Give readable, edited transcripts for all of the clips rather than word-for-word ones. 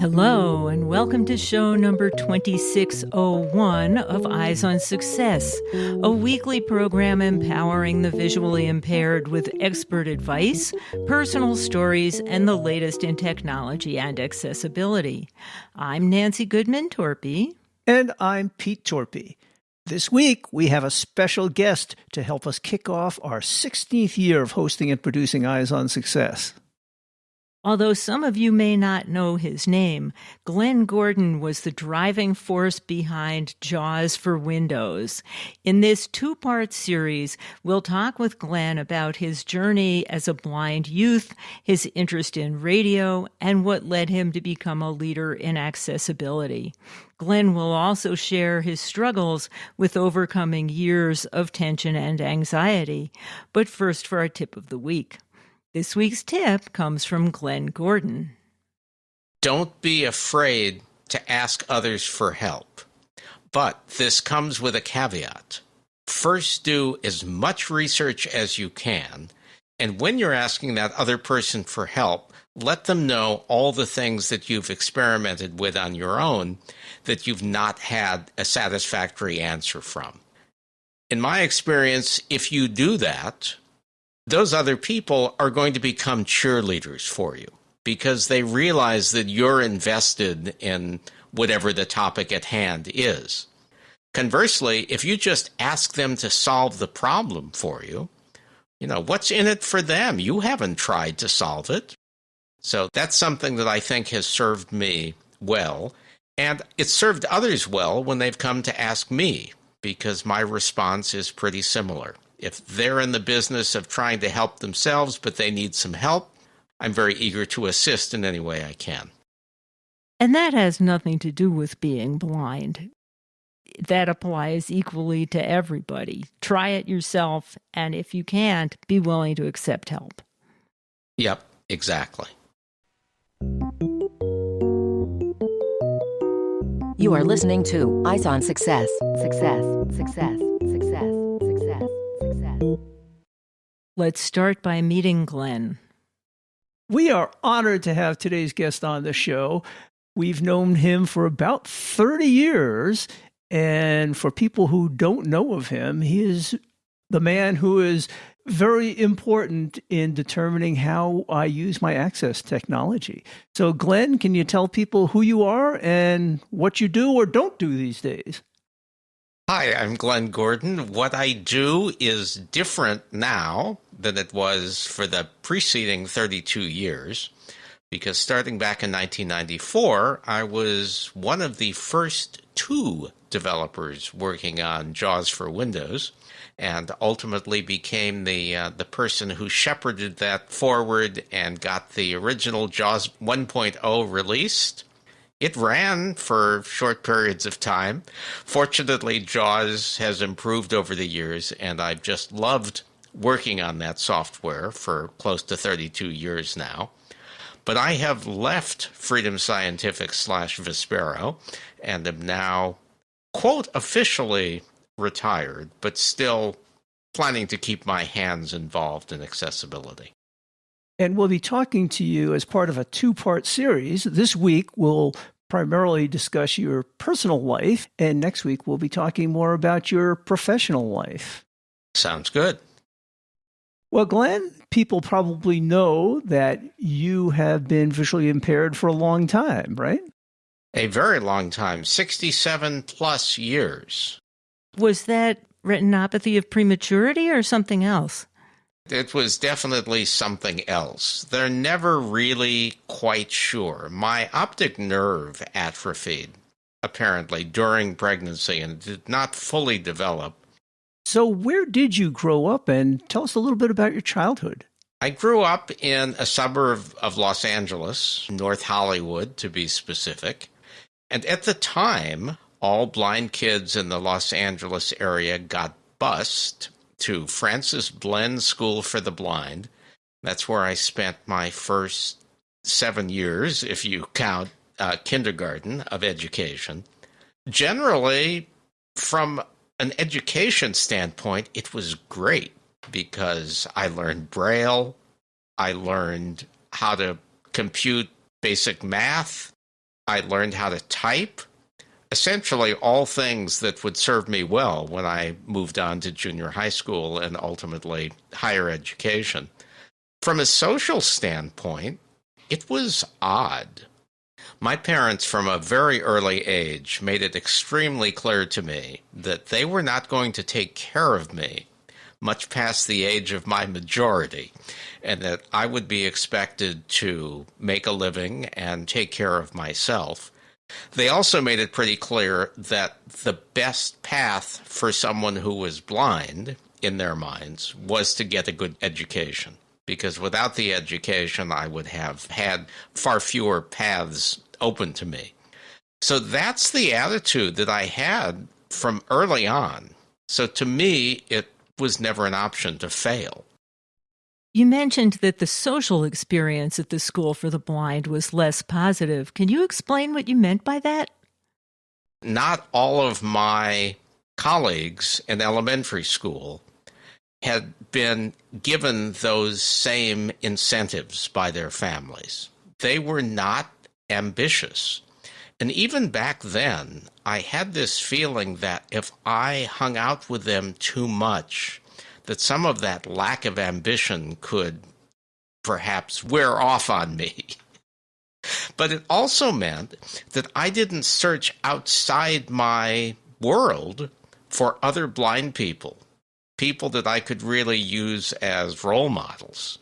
Hello, and welcome to show number 2601 of Eyes on Success, a weekly program empowering the visually impaired with expert advice, personal stories, and the latest in technology and accessibility. I'm Nancy Goodman Torpey. And I'm Pete Torpey. This week, we have a special guest to help us kick off our 16th year of hosting and producing Eyes on Success. Although some of you may not know his name, Glen Gordon was the driving force behind JAWS for Windows. In this two-part series, we'll talk with Glen about his journey as a blind youth, his interest in radio, and what led him to become a leader in accessibility. Glen will also share his struggles with overcoming years of tension and anxiety. But first, for our tip of the week. This week's tip comes from Glen Gordon. Don't be afraid to ask others for help. But this comes with a caveat. First, do as much research as you can. And when you're asking that other person for help, let them know all the things that you've experimented with on your own that you've not had a satisfactory answer from. In my experience, if you do that, those other people are going to become cheerleaders for you because they realize that you're invested in whatever the topic at hand is. Conversely, if you just ask them to solve the problem for you, what's in it for them? You haven't tried to solve it. So that's something that I think has served me well. And it's served others well when they've come to ask me because my response is pretty similar. If they're in the business of trying to help themselves, but they need some help, I'm very eager to assist in any way I can. And that has nothing to do with being blind. That applies equally to everybody. Try it yourself, and if you can't, be willing to accept help. Yep, exactly. You are listening to Eyes on Success. Success, success, success, success, success. Let's start by meeting Glen. We are honored to have today's guest on the show. We've known him for about 30 years, and for people who don't know of him, he is the man who is very important in determining how I use my access technology. So, Glen, can you tell people who you are and what you do or don't do these days? Hi, I'm Glen Gordon. What I do is different now than it was for the preceding 32 years, because starting back in 1994, I was one of the first two developers working on JAWS for Windows, and ultimately became the person who shepherded that forward and got the original JAWS 1.0 released. It ran for short periods of time. Fortunately, JAWS has improved over the years, and I've just loved working on that software for close to 32 years now. But I have left Freedom Scientific / Vispero and am now, quote, officially retired, but still planning to keep my hands involved in accessibility. And we'll be talking to you as part of a two-part series. This week, we'll primarily discuss your personal life, and next week, we'll be talking more about your professional life. Sounds good. Well, Glen, people probably know that you have been visually impaired for a long time, right? A very long time, 67 plus years. Was that retinopathy of prematurity or something else? It was definitely something else. They're never really quite sure. My optic nerve atrophied, apparently, during pregnancy and did not fully develop. So where did you grow up, and tell us a little bit about your childhood? I grew up in a suburb of Los Angeles, North Hollywood to be specific. And at the time, all blind kids in the Los Angeles area got bused to Francis Blenn School for the Blind. That's where I spent my first 7 years, if you count kindergarten, of education. Generally, from an education standpoint, it was great because I learned Braille, I learned how to compute basic math. I learned how to type. Essentially all things that would serve me well when I moved on to junior high school and ultimately higher education. From a social standpoint, it was odd. My parents, from a very early age, made it extremely clear to me that they were not going to take care of me much past the age of my majority, and that I would be expected to make a living and take care of myself. They also made it pretty clear that the best path for someone who was blind, in their minds, was to get a good education. Because without the education, I would have had far fewer paths open to me. So that's the attitude that I had from early on. So to me, it was never an option to fail. You mentioned that the social experience at the School for the Blind was less positive. Can you explain what you meant by that? Not all of my colleagues in elementary school had been given those same incentives by their families. They were not ambitious. And even back then, I had this feeling that if I hung out with them too much, that some of that lack of ambition could perhaps wear off on me. But it also meant that I didn't search outside my world for other blind people, people that I could really use as role models.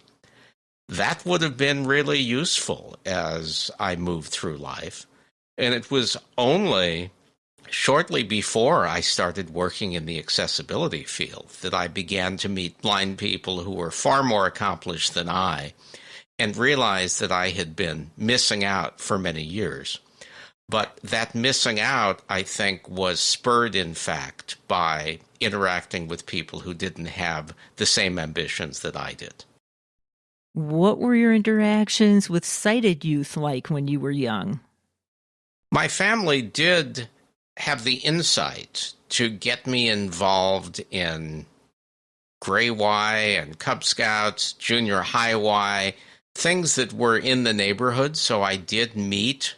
That would have been really useful as I moved through life. And it was only shortly before I started working in the accessibility field that I began to meet blind people who were far more accomplished than I and realized that I had been missing out for many years. But that missing out, I think, was spurred, in fact, by interacting with people who didn't have the same ambitions that I did. What were your interactions with sighted youth like when you were young? My family did have the insight to get me involved in Gray Y and Cub Scouts, Junior High Y, things that were in the neighborhood. So I did meet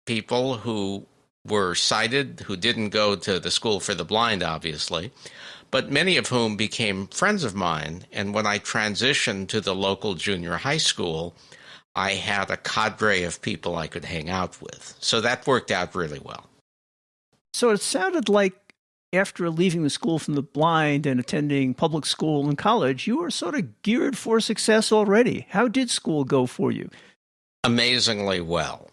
people who were sighted, who didn't go to the School for the Blind, obviously, but many of whom became friends of mine. And when I transitioned to the local junior high school, I had a cadre of people I could hang out with. So that worked out really well. So it sounded like after leaving the School for the Blind and attending public school and college, you were sort of geared for success already. How did school go for you? Amazingly well.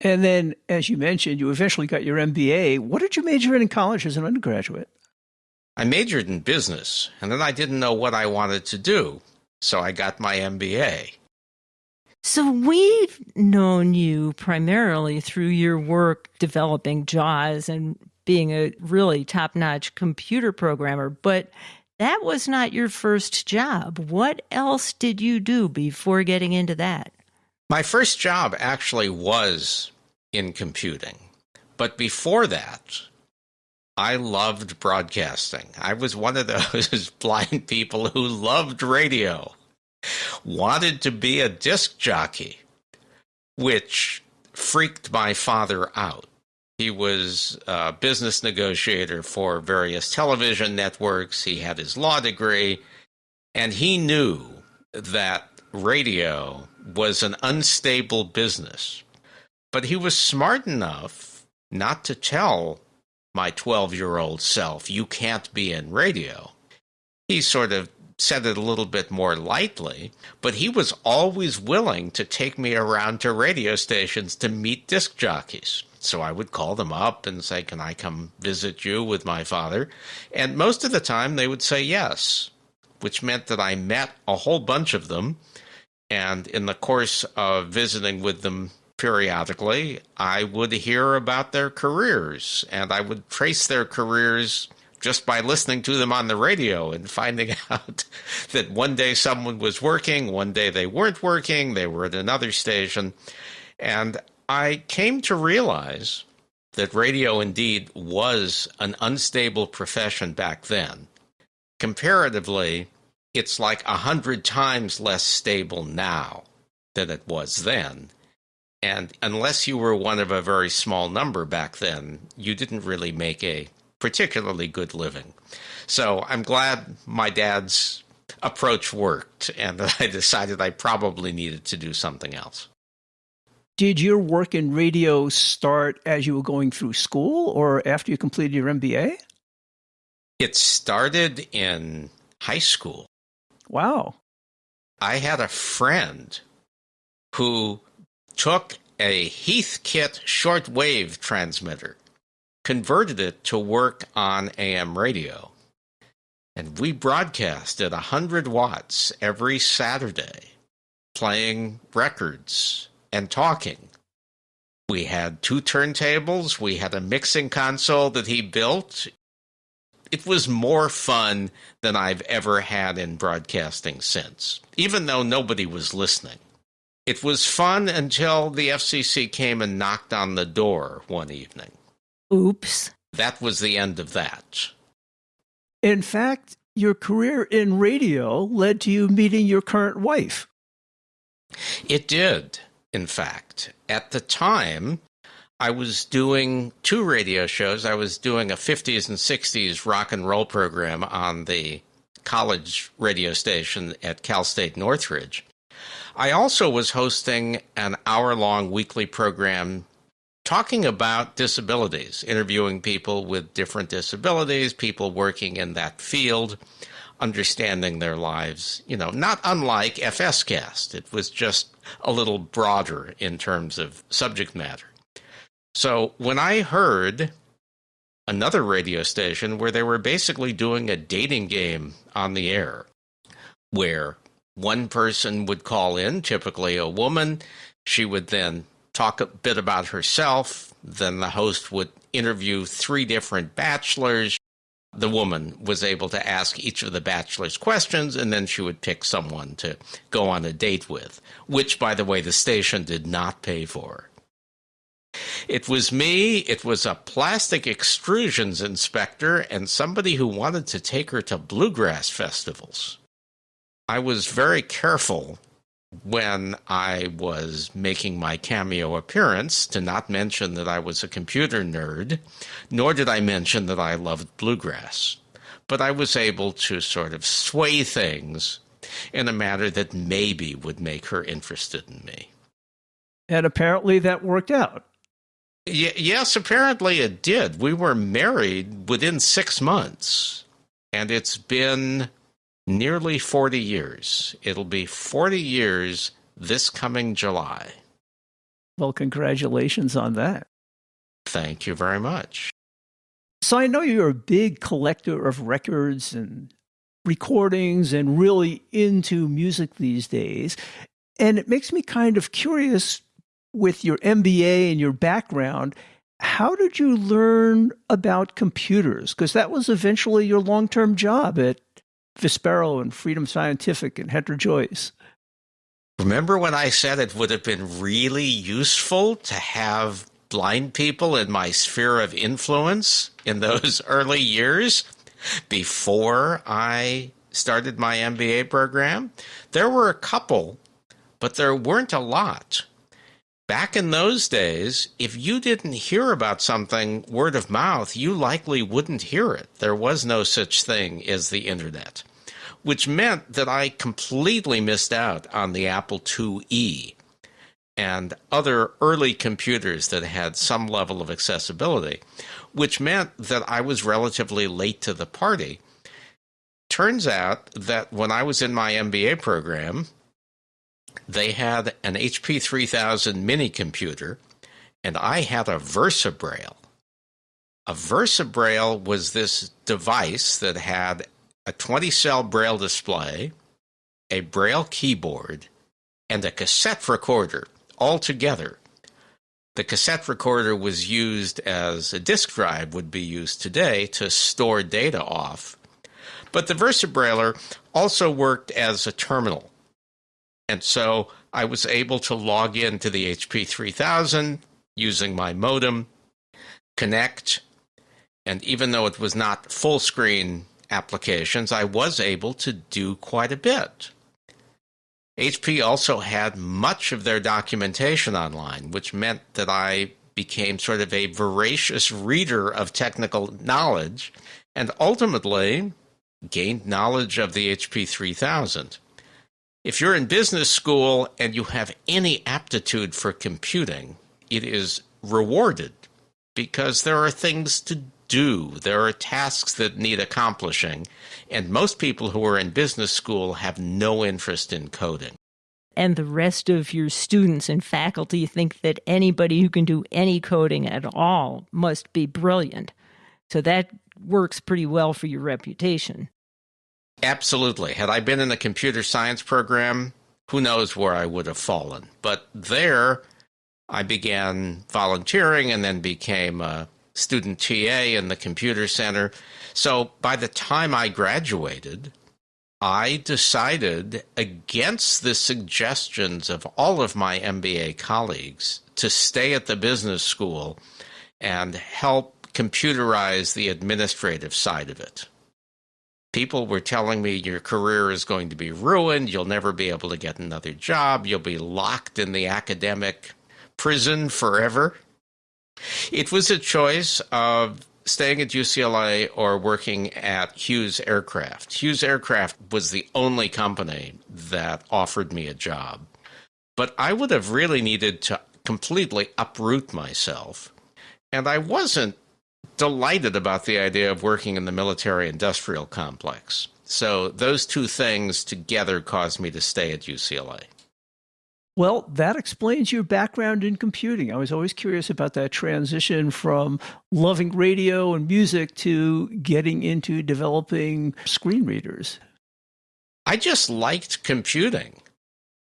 And then, as you mentioned, you eventually got your MBA. What did you major in college as an undergraduate? I majored in business, and then I didn't know what I wanted to do, so I got my MBA. So we've known you primarily through your work developing JAWS and being a really top-notch computer programmer, but that was not your first job. What else did you do before getting into that? My first job actually was in computing, but before that, I loved broadcasting. I was one of those blind people who loved radio, wanted to be a disc jockey, which freaked my father out. He was a business negotiator for various television networks. He had his law degree, and he knew that radio was an unstable business. But he was smart enough not to tell my 12-year-old self, you can't be in radio. He sort of said it a little bit more lightly, but he was always willing to take me around to radio stations to meet disc jockeys. So I would call them up and say, can I come visit you with my father? And most of the time they would say yes, which meant that I met a whole bunch of them. And in the course of visiting with them periodically, I would hear about their careers, and I would trace their careers just by listening to them on the radio and finding out that one day someone was working, one day they weren't working, they were at another station. And I came to realize that radio indeed was an unstable profession back then. Comparatively, it's like 100 times less stable now than it was then. And unless you were one of a very small number back then, you didn't really make a particularly good living. So I'm glad my dad's approach worked and that I decided I probably needed to do something else. Did your work in radio start as you were going through school or after you completed your MBA? It started in high school. Wow. I had a friend who took a Heathkit shortwave transmitter, converted it to work on AM radio, and we broadcast at 100 watts every Saturday, playing records and talking. We had 2 turntables. We had a mixing console that he built. It was more fun than I've ever had in broadcasting since, even though nobody was listening. It was fun until the FCC came and knocked on the door one evening. Oops. That was the end of that. In fact, your career in radio led to you meeting your current wife. It did, in fact. At the time, I was doing 2 radio shows. I was doing a 50s and 60s rock and roll program on the college radio station at Cal State Northridge. I also was hosting an hour-long weekly program talking about disabilities, interviewing people with different disabilities, people working in that field, understanding their lives, not unlike FScast. It was just a little broader in terms of subject matter. So when I heard another radio station where they were basically doing a dating game on the air, where one person would call in, typically a woman, she would then talk a bit about herself, then the host would interview 3 different bachelors. The woman was able to ask each of the bachelors questions, and then she would pick someone to go on a date with, which, by the way, the station did not pay for. It was me, it was a plastic extrusions inspector, and somebody who wanted to take her to bluegrass festivals. I was very careful when I was making my cameo appearance to not mention that I was a computer nerd, nor did I mention that I loved bluegrass. But I was able to sort of sway things in a manner that maybe would make her interested in me. And apparently that worked out. Yes, apparently it did. We were married within 6 months, and it's been nearly 40 years. It'll be 40 years this coming July. Well, congratulations on that. Thank you very much. So I know you're a big collector of records and recordings and really into music these days. And it makes me kind of curious, with your MBA and your background, how did you learn about computers? Because that was eventually your long-term job at Vispero and Freedom Scientific and Hunter Joyce. Remember when I said it would have been really useful to have blind people in my sphere of influence in those early years before I started my MBA program? There were a couple, but there weren't a lot. Back in those days, if you didn't hear about something word of mouth, you likely wouldn't hear it. There was no such thing as the internet, which meant that I completely missed out on the Apple IIe and other early computers that had some level of accessibility, which meant that I was relatively late to the party. Turns out that when I was in my MBA program, they had an HP 3000 mini computer, and I had a VersaBraille. A VersaBraille was this device that had a 20-cell Braille display, a Braille keyboard, and a cassette recorder all together. The cassette recorder was used as a disk drive would be used today to store data off. But the VersaBrailler also worked as a terminal. And so I was able to log into the HP 3000 using my modem, connect, and even though it was not full screen applications, I was able to do quite a bit. HP also had much of their documentation online, which meant that I became sort of a voracious reader of technical knowledge and ultimately gained knowledge of the HP 3000. If you're in business school and you have any aptitude for computing, it is rewarded because there are things to do. There are tasks that need accomplishing, and most people who are in business school have no interest in coding. And the rest of your students and faculty think that anybody who can do any coding at all must be brilliant. So that works pretty well for your reputation. Absolutely. Had I been in a computer science program, who knows where I would have fallen. But there, I began volunteering and then became a student TA in the computer center. So by the time I graduated, I decided, against the suggestions of all of my MBA colleagues, to stay at the business school and help computerize the administrative side of it. People were telling me your career is going to be ruined, you'll never be able to get another job, you'll be locked in the academic prison forever. It was a choice of staying at UCLA or working at Hughes Aircraft. Hughes Aircraft was the only company that offered me a job. But I would have really needed to completely uproot myself. And I wasn't delighted about the idea of working in the military-industrial complex. So those two things together caused me to stay at UCLA. Well, that explains your background in computing. I was always curious about that transition from loving radio and music to getting into developing screen readers. I just liked computing.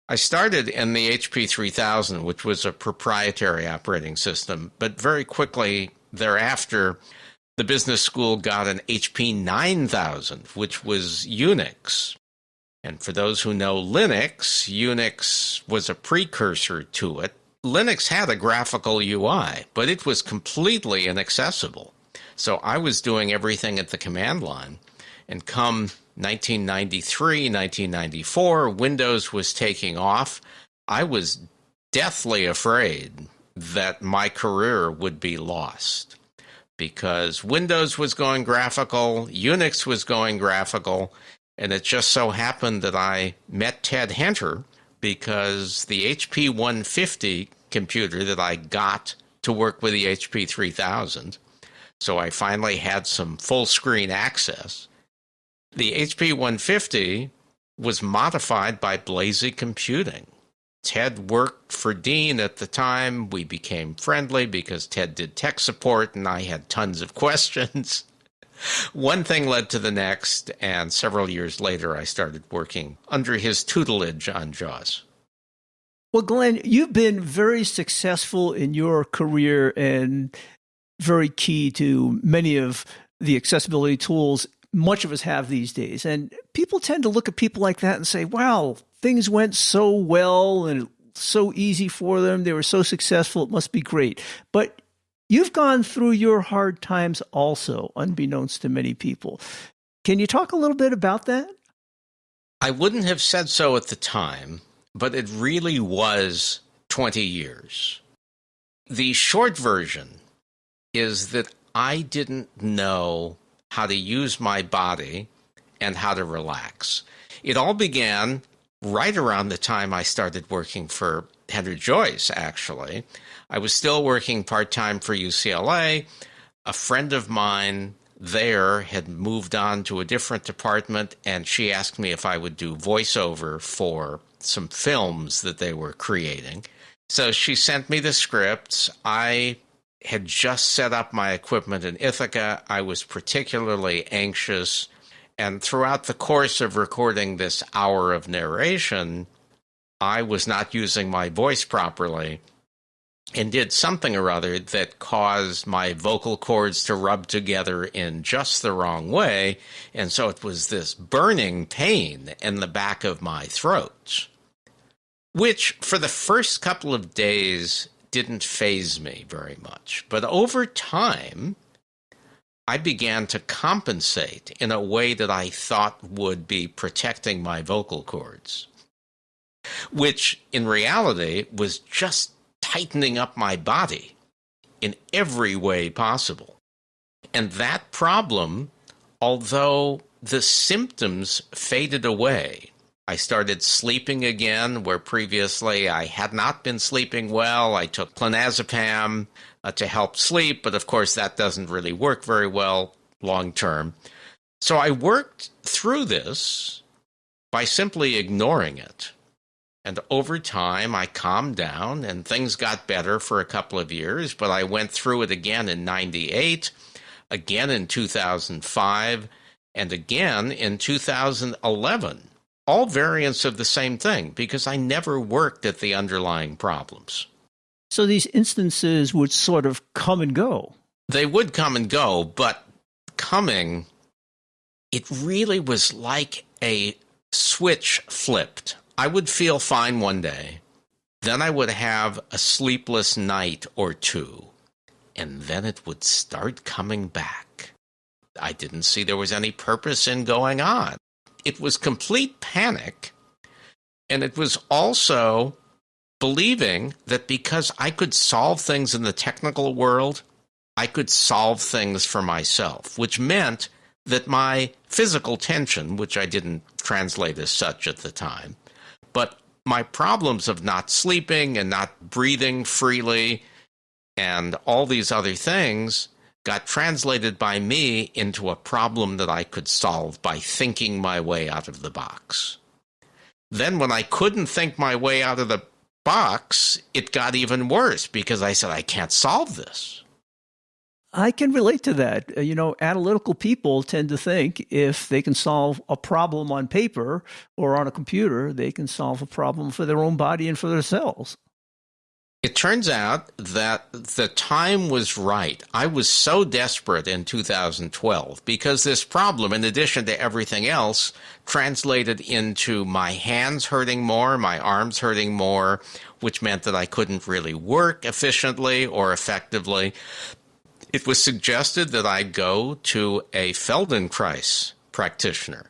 I started in the HP 3000, which was a proprietary operating system, but very quickly thereafter, the business school got an HP 9000, which was Unix. And for those who know Linux, Unix was a precursor to it. Linux had a graphical UI, but it was completely inaccessible. So I was doing everything at the command line. And come 1993, 1994, Windows was taking off. I was deathly afraid that my career would be lost because Windows was going graphical, Unix was going graphical, and it just so happened that I met Ted Henter because the HP 150 computer that I got to work with the HP 3000, so I finally had some full screen access. The HP 150 was modified by Blazy Computing. Ted worked for Dean at the time. We became friendly because Ted did tech support and I had tons of questions. One thing led to the next, and several years later, I started working under his tutelage on JAWS. Well, Glenn, you've been very successful in your career and very key to many of the accessibility tools much of us have these days. And people tend to look at people like that and say, wow, things went so well and so easy for them. They were so successful. It must be great. But you've gone through your hard times also, unbeknownst to many people. Can you talk a little bit about that? I wouldn't have said so at the time, but it really was 20 years. The short version is that I didn't know how to use my body and how to relax. It all began right around the time I started working for Henry Joyce, actually. I was still working part-time for UCLA. A friend of mine there had moved on to a different department, and she asked me if I would do voiceover for some films that they were creating. So she sent me the scripts. I had just set up my equipment in Ithaca. I was particularly anxious. And throughout the course of recording this hour of narration, I was not using my voice properly and did something or other that caused my vocal cords to rub together in just the wrong way. And so it was this burning pain in the back of my throat, which for the first couple of days didn't faze me very much. But over time, I began to compensate in a way that I thought would be protecting my vocal cords, which in reality was just tightening up my body in every way possible. And that problem, although the symptoms faded away, I started sleeping again where previously I had not been sleeping well. I took clonazepam to help sleep, but of course that doesn't really work very well long term. So I worked through this by simply ignoring it. And over time, I calmed down and things got better for a couple of years, but I went through it again in 98, again in 2005, and again in 2011. All variants of the same thing, because I never worked at the underlying problems. So these instances would sort of come and go. They would come and go, but coming, it really was like a switch flipped. I would feel fine one day, then I would have a sleepless night or two, and then it would start coming back. I didn't see there was any purpose in going on. It was complete panic, and it was also believing that because I could solve things in the technical world, I could solve things for myself, which meant that my physical tension, which I didn't translate as such at the time, but my problems of not sleeping and not breathing freely and all these other things got translated by me into a problem that I could solve by thinking my way out of the box. Then when I couldn't think my way out of the box, it got even worse because I said, I can't solve this. I can relate to that. Analytical people tend to think if they can solve a problem on paper or on a computer, they can solve a problem for their own body and for themselves. It turns out that the time was right. I was so desperate in 2012 because this problem, in addition to everything else, translated into my hands hurting more, my arms hurting more, which meant that I couldn't really work efficiently or effectively. It was suggested that I go to a Feldenkrais practitioner,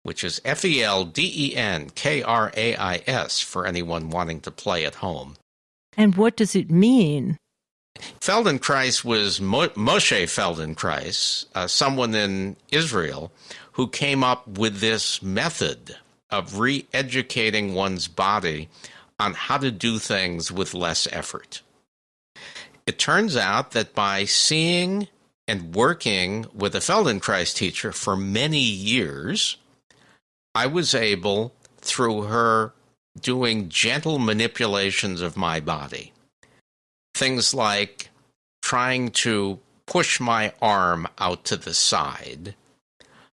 which is Feldenkrais for anyone wanting to play at home. And what does it mean? Feldenkrais was Moshe Feldenkrais, someone in Israel who came up with this method of re-educating one's body on how to do things with less effort. It turns out that by seeing and working with a Feldenkrais teacher for many years, I was able, through her doing gentle manipulations of my body, things like trying to push my arm out to the side,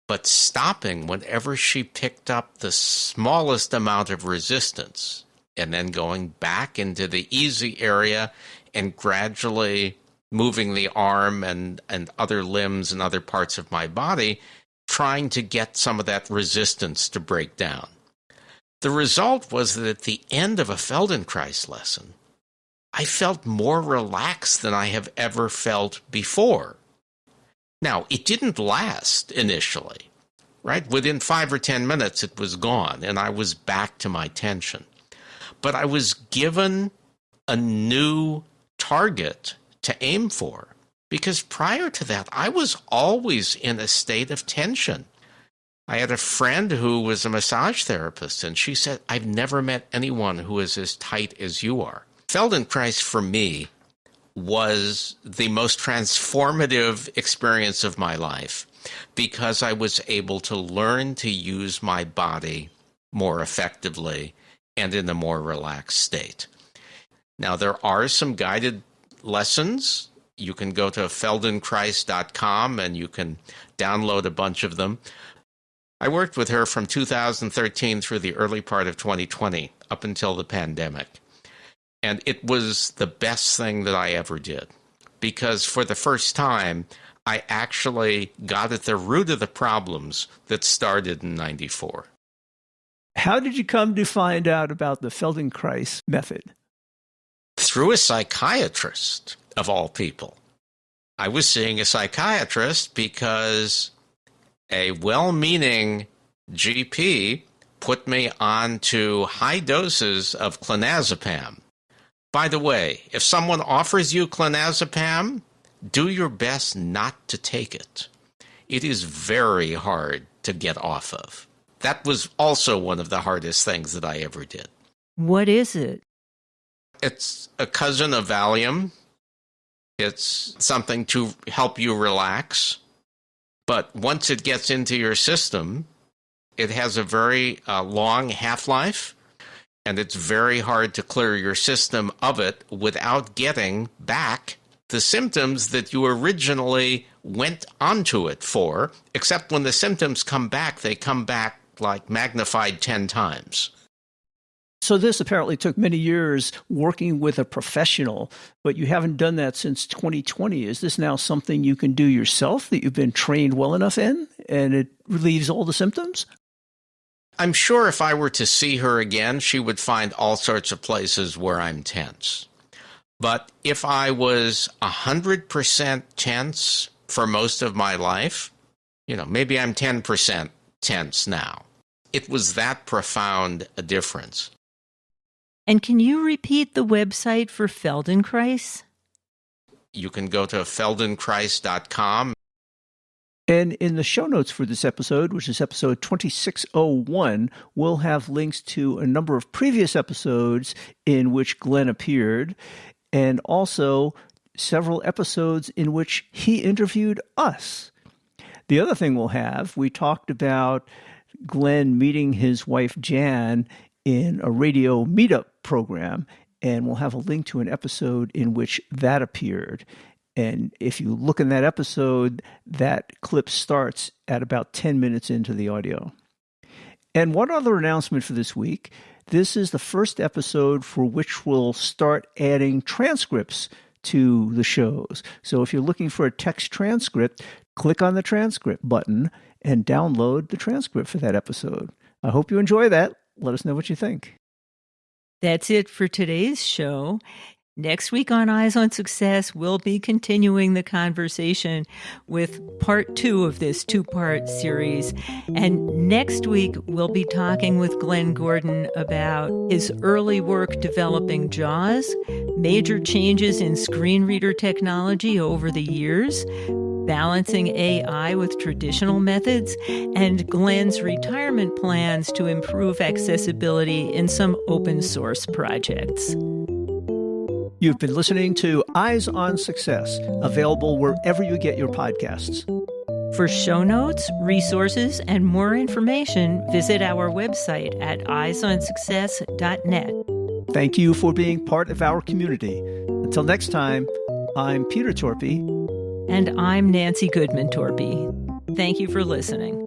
but stopping whenever she picked up the smallest amount of resistance, and then going back into the easy area and gradually moving the arm and other limbs and other parts of my body, trying to get some of that resistance to break down. The result was that at the end of a Feldenkrais lesson, I felt more relaxed than I have ever felt before. Now, it didn't last initially, right? Within 5 or 10 minutes, it was gone, and I was back to my tension. But I was given a new target to aim for, because prior to that, I was always in a state of tension. I had a friend who was a massage therapist, and she said, I've never met anyone who is as tight as you are. Feldenkrais, for me, was the most transformative experience of my life because I was able to learn to use my body more effectively and in a more relaxed state. Now, there are some guided lessons. You can go to feldenkrais.com and you can download a bunch of them. I worked with her from 2013 through the early part of 2020, up until the pandemic. And it was the best thing that I ever did, because for the first time, I actually got at the root of the problems that started in 94. How did you come to find out about the Feldenkrais method? Through a psychiatrist, of all people. I was seeing a psychiatrist because a well-meaning GP put me onto high doses of clonazepam. By the way, if someone offers you clonazepam, do your best not to take it. It is very hard to get off of. That was also one of the hardest things that I ever did. What is it? It's a cousin of Valium. It's something to help you relax. But once it gets into your system, it has a very long half-life, and it's very hard to clear your system of it without getting back the symptoms that you originally went onto it for, except when the symptoms come back, they come back like magnified 10 times. So this apparently took many years working with a professional, but you haven't done that since 2020. Is this now something you can do yourself that you've been trained well enough in, and it relieves all the symptoms? I'm sure if I were to see her again, she would find all sorts of places where I'm tense. But if I was 100% tense for most of my life, maybe I'm 10% tense now. It was that profound a difference. And can you repeat the website for Feldenkrais? You can go to feldenkrais.com. And in the show notes for this episode, which is episode 2601, we'll have links to a number of previous episodes in which Glenn appeared, and also several episodes in which he interviewed us. The other thing we talked about Glenn meeting his wife Jan in a radio meetup program, and we'll have a link to an episode in which that appeared. And if you look in that episode, that clip starts at about 10 minutes into the audio. And one other announcement for this week. This is the first episode for which we'll start adding transcripts to the shows. So if you're looking for a text transcript, click on the transcript button and download the transcript for that episode. I hope you enjoy that. Let us know what you think. That's it for today's show. Next week on Eyes on Success, we'll be continuing the conversation with part 2 of this 2-part series. And next week, we'll be talking with Glen Gordon about his early work developing JAWS, major changes in screen reader technology over the years, balancing AI with traditional methods, and Glen's retirement plans to improve accessibility in some open source projects. You've been listening to Eyes on Success, available wherever you get your podcasts. For show notes, resources, and more information, visit our website at eyesonsuccess.net. Thank you for being part of our community. Until next time, I'm Peter Torpey. And I'm Nancy Goodman Torpey. Thank you for listening.